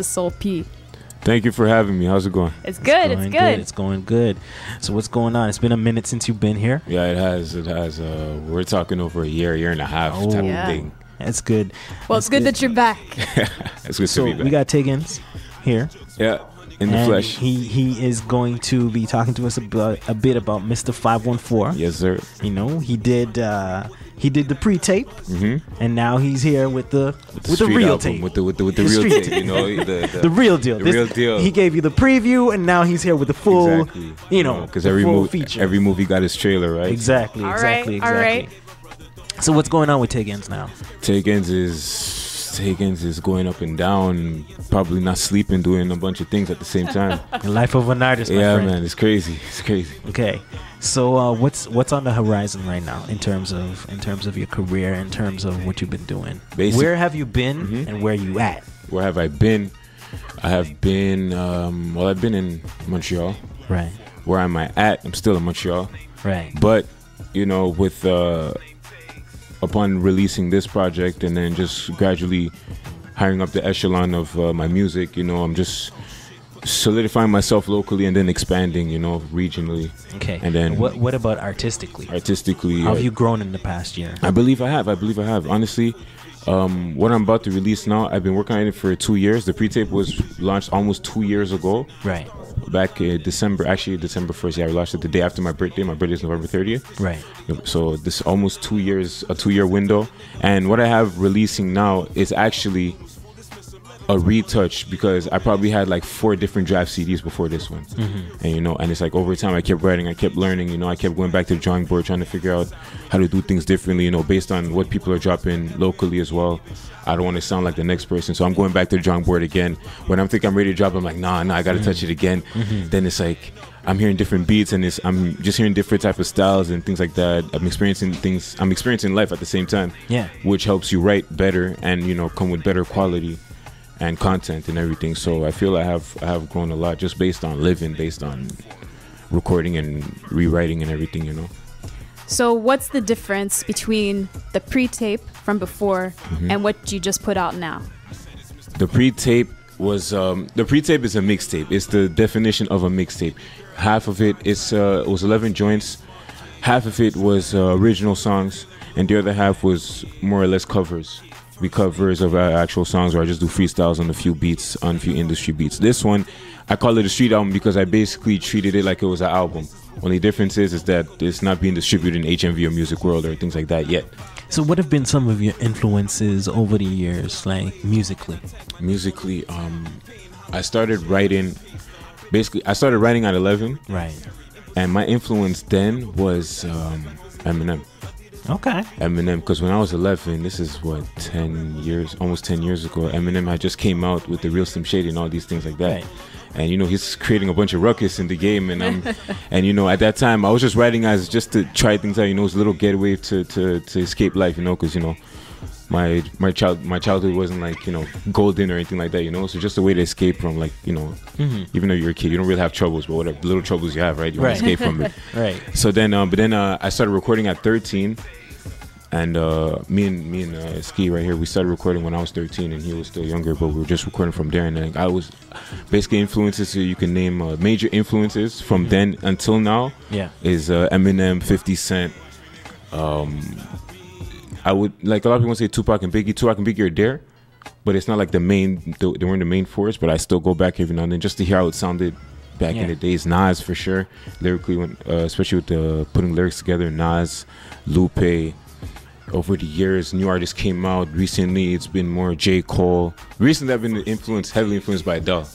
the Soul P. Thank you for having me. How's it going? It's good. It's good. It's going good. So what's going on? It's been a minute since you've been here. Yeah, it has. It has. We're talking over a year and a half type of thing. That's good. Well, it's good that you're back. It's good to be back. We got Taigenz here. Yeah, in the flesh. He is going to be talking to us about a bit about Mr. 514. Yes, sir. You know, he did the pre-tape, and now he's here with the real tape. With the real tape, you know, the real deal. The real deal. He gave you the preview, and now he's here with the full, because every movie got his trailer, right? Exactly. All right. So what's going on with Taigenz now? Taigenz is going up and down, probably not sleeping, doing a bunch of things at the same time. The life of an artist, my friend. Man, it's crazy. It's crazy. Okay, so what's on the horizon right now in terms of your career, in terms of what you've been doing? Where have you been, and where are you at? Where have I been? I have been. I've been in Montreal. Right. Where am I at? I'm still in Montreal. Right. But with upon releasing this project and then just gradually hiring up the echelon of my music, I'm just solidifying myself locally and then expanding, regionally. Okay. And then what about artistically? How have you grown in the past year? I believe I have. Honestly, what I'm about to release now, I've been working on it for 2 years. The pre-tape was launched almost 2 years ago. Right. Back in December 1st. Yeah, I launched it the day after my birthday. My birthday is November 30th. Right. So this is almost 2 years, a 2-year window. And what I have releasing now is actually a retouch, because I probably had like 4 different draft CDs before this one. And and it's like over time I kept writing, I kept learning, I kept going back to the drawing board, trying to figure out how to do things differently, based on what people are dropping locally as well. I don't want to sound like the next person, so I'm going back to the drawing board again. When I'm thinking I'm ready to drop, I'm like, nah, I gotta touch it again. Then it's like I'm hearing different beats, and I'm just hearing different type of styles and things like that. I'm experiencing life at the same time. Yeah. Which helps you write better and come with better quality and content and everything. So I feel I have grown a lot just based on living, based on recording and rewriting and everything, So what's the difference between the pre-tape from before and what you just put out now? The pre-tape was the pre-tape is a mixtape. It's the definition of a mixtape. Half of it was 11 joints. Half of it was original songs, and the other half was more or less covers. Covers of actual songs, or I just do freestyles on a few beats, on a few industry beats. This one, I call it a street album because I basically treated it like it was an album. Only difference is that it's not being distributed in HMV or Music World or things like that yet. So what have been some of your influences over the years, like musically? Musically, I started writing at 11. Right. And my influence then was Eminem. Okay. Eminem, because when I was 11, this is almost 10 years ago, Eminem had just came out with the Real Slim Shady and all these things like that. Right. And he's creating a bunch of ruckus in the game, and at that time I was just writing as just to try things out, it was a little getaway to escape life, because my childhood wasn't like golden or anything like that, so just a way to escape from even though you're a kid, you don't really have troubles, but whatever little troubles you have, right, you want to escape from it. Right. So then I started recording at 13, and me and Ski right here, we started recording when I was 13 and he was still younger, but we were just recording from there. And then I was basically influences, so you can name major influences from then until now. Yeah. Is Eminem, 50 Cent. I would, like a lot of people say Tupac and Biggie. Tupac and Biggie are there, but it's not like they weren't the main force, but I still go back every now and then just to hear how it sounded back in the days. Nas, for sure, lyrically, especially with the putting lyrics together. Nas, Lupe. Over the years, new artists came out. Recently, it's been more J. Cole. Recently, I've been heavily influenced by Adele.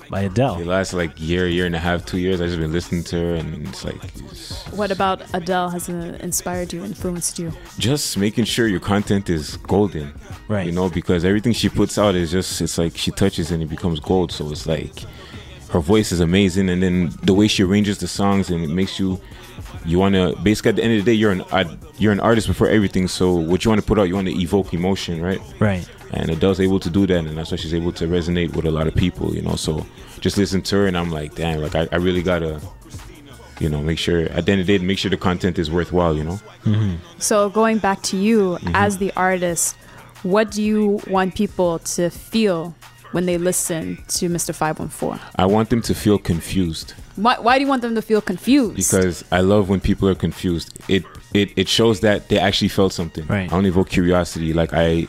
The last year and a half, 2 years, I've just been listening to her, and it's like... What about Adele has inspired you, influenced you? Just making sure your content is golden. Right. Because everything she puts out is just, it's like she touches and it becomes gold. So it's like, her voice is amazing, and then the way she arranges the songs, and it makes you want to, basically at the end of the day, you're an artist before everything. So what you want to put out, you want to evoke emotion, right? Right. And Adele's able to do that, and that's why she's able to resonate with a lot of people, So just listen to her, and I'm like, damn, like I really gotta, make sure at the end of the day, make sure the content is worthwhile, So going back to you as the artist, what do you want people to feel when they listen to Mr. 514? I want them to feel confused. Why do you want them to feel confused? Because I love when people are confused. It shows that they actually felt something. Right. I only evoke curiosity. Like I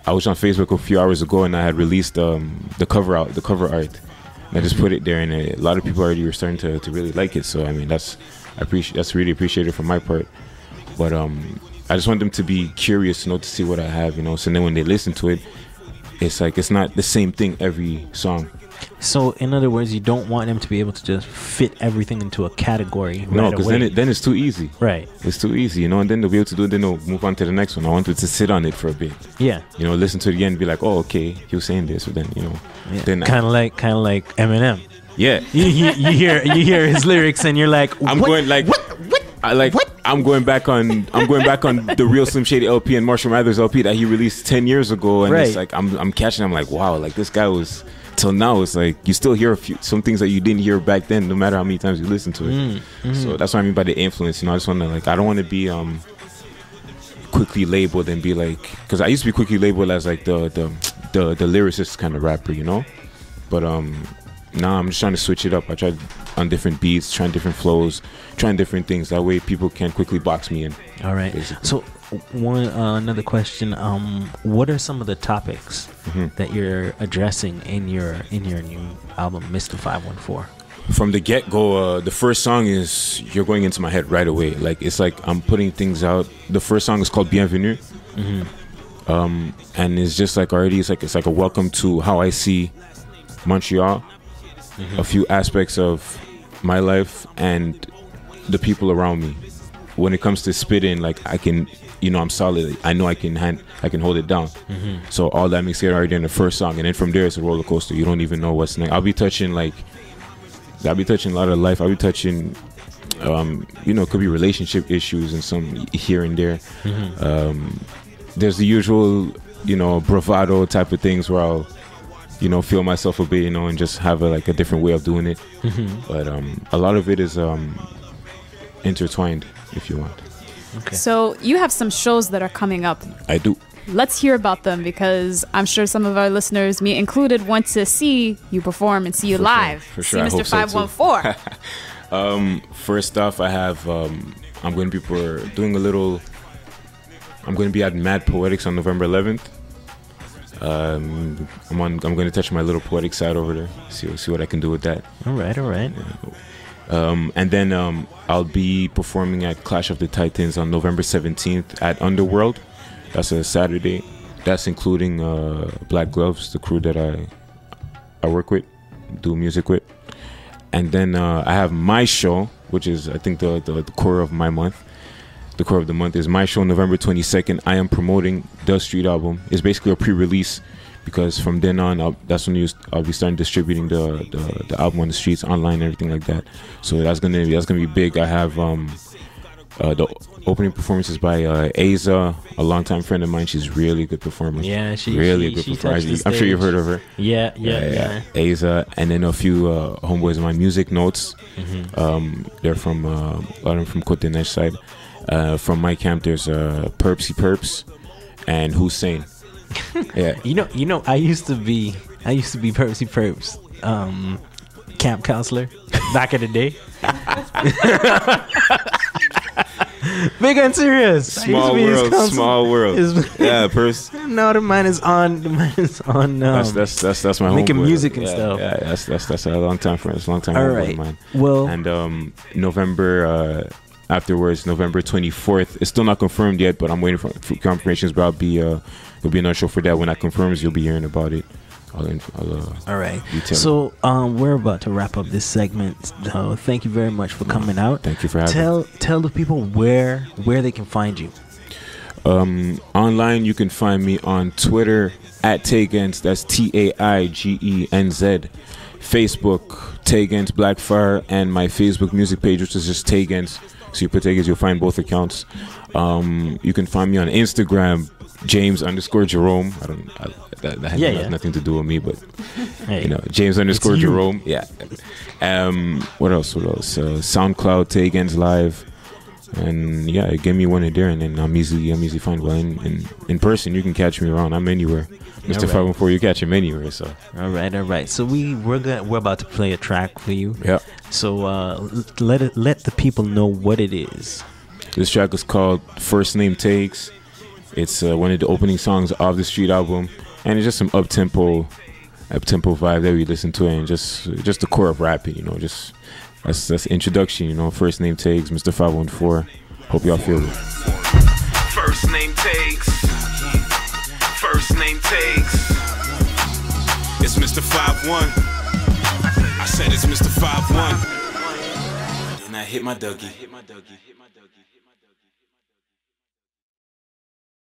was on Facebook a few hours ago and I had released the cover art. And I just put it there, and a lot of people already were starting to really like it. So I mean, that's really appreciated from my part. But I just want them to be curious, to see what I have, So then when they listen to it, it's like it's not the same thing every song. So in other words, you don't want them to be able to just fit everything into a category. No, because then it's too easy. Right. It's too easy, and then they'll be able to do it. Then they'll move on to the next one. I want them to sit on it for a bit. Yeah. Listen to it again and be like, oh, okay, he was saying this, but then then kind of like Eminem. Yeah. you hear his lyrics and you're like, I'm going like what? I'm going back on the real Slim Shady LP and Marshall Mathers LP that he released 10 years ago, and it's like I'm catching. I'm like, wow, like this guy was. Till now, it's like you still hear some things that you didn't hear back then, no matter how many times you listen to it. So that's what I mean by the influence. I just want to I don't want to be quickly labeled and be like, because I used to be quickly labeled as like the lyricist kind of rapper, But now I'm just trying to switch it up. I tried on different beats, trying different flows, trying different things. That way, people can't quickly box me in. All right. Basically. So, another question. What are some of the topics that you're addressing in your new album, Mr. 514? From the get-go, the first song is you're going into my head right away. Like it's like I'm putting things out. The first song is called Bienvenue, and it's just like already it's like a welcome to how I see Montreal, a few aspects of my life and the people around me. When it comes to spitting, like I can, I'm solid. I know I can hold it down. So all that makes it already in the first song, and then from there it's a roller coaster. You don't even know what's next. I'll be touching a lot of life. I'll be touching, it could be relationship issues and some here and there. There's the usual, bravado type of things where I'll, feel myself a bit, and just have a different way of doing it. But a lot of it is intertwined, if you want. Okay. So you have some shows that are coming up. I do. Let's hear about them, because I'm sure some of our listeners, me included, want to see you perform and see you live. For sure. See Mr. 514. First off, I have I'm going to be I'm going to be at Mad Poetics on November 11th. I'm going to touch my little poetic side over there. See what I can do with that. All right. And then I'll be performing at Clash of the Titans on November 17th at Underworld. That's a Saturday. That's including Black Gloves, the crew that I work with, do music with. And then I have my show, which is I think the core of my month. The core of the month is my show, November 22nd. I am promoting the Street album. It's basically a pre-release, because from then on, that's when I'll be starting distributing the album on the streets, online, and everything like that. So that's gonna be big. I have the opening performances by Aza, a longtime friend of mine. She's really good performer. Yeah, she's really good performer. I'm sure you've heard of her. Yeah. Aza, and then a few homeboys of mine, Music Notes. They're from a lot of them from CKUT 90.3 side. From my camp, there's Perpsy Perps and Hussein. Yeah. I used to be Perpsy Perps camp counselor back in the day. Big and serious. Small world. Yeah, Perps. No, the man is on. That's my homeboy. Making music and stuff. Yeah, that's a long time friend. It's a long time. All right. Of mine. Well, and November. Afterwards, November 24th. It's still not confirmed yet, but I'm waiting for confirmations. But there'll be another show for that. When that confirms, you'll be hearing about it. All right. So we're about to wrap up this segment. Thank you very much for coming out. Thank you for having me. Tell the people where they can find you. Online, you can find me on Twitter at Taigenz. That's Taigenz. Facebook, Taigenz Blackfire, and my Facebook music page, which is just Taigenz. So you put Taigenz, you'll find both accounts. You can find me on Instagram, James_Jerome. That has nothing to do with me, but James_Jerome. Yeah. What else? SoundCloud, Taigenz Live. And yeah, give me one of there, and then I'm easily findable. In person, you can catch me around. I'm anywhere. Mr. 514, you catch him anywhere. So all right. So we're about to play a track for you. Yeah. So let the people know what it is. This track is called First Name Takes. It's one of the opening songs of the Street album, and it's just some up tempo vibe that we listen to, and just the core of rapping. You know, just that's the introduction. You know, First Name Takes, Mr. 514. Hope y'all feel it. First name takes. First name takes. It's Mr. 51. I said it's Mr. 51. Then I hit my Dougie.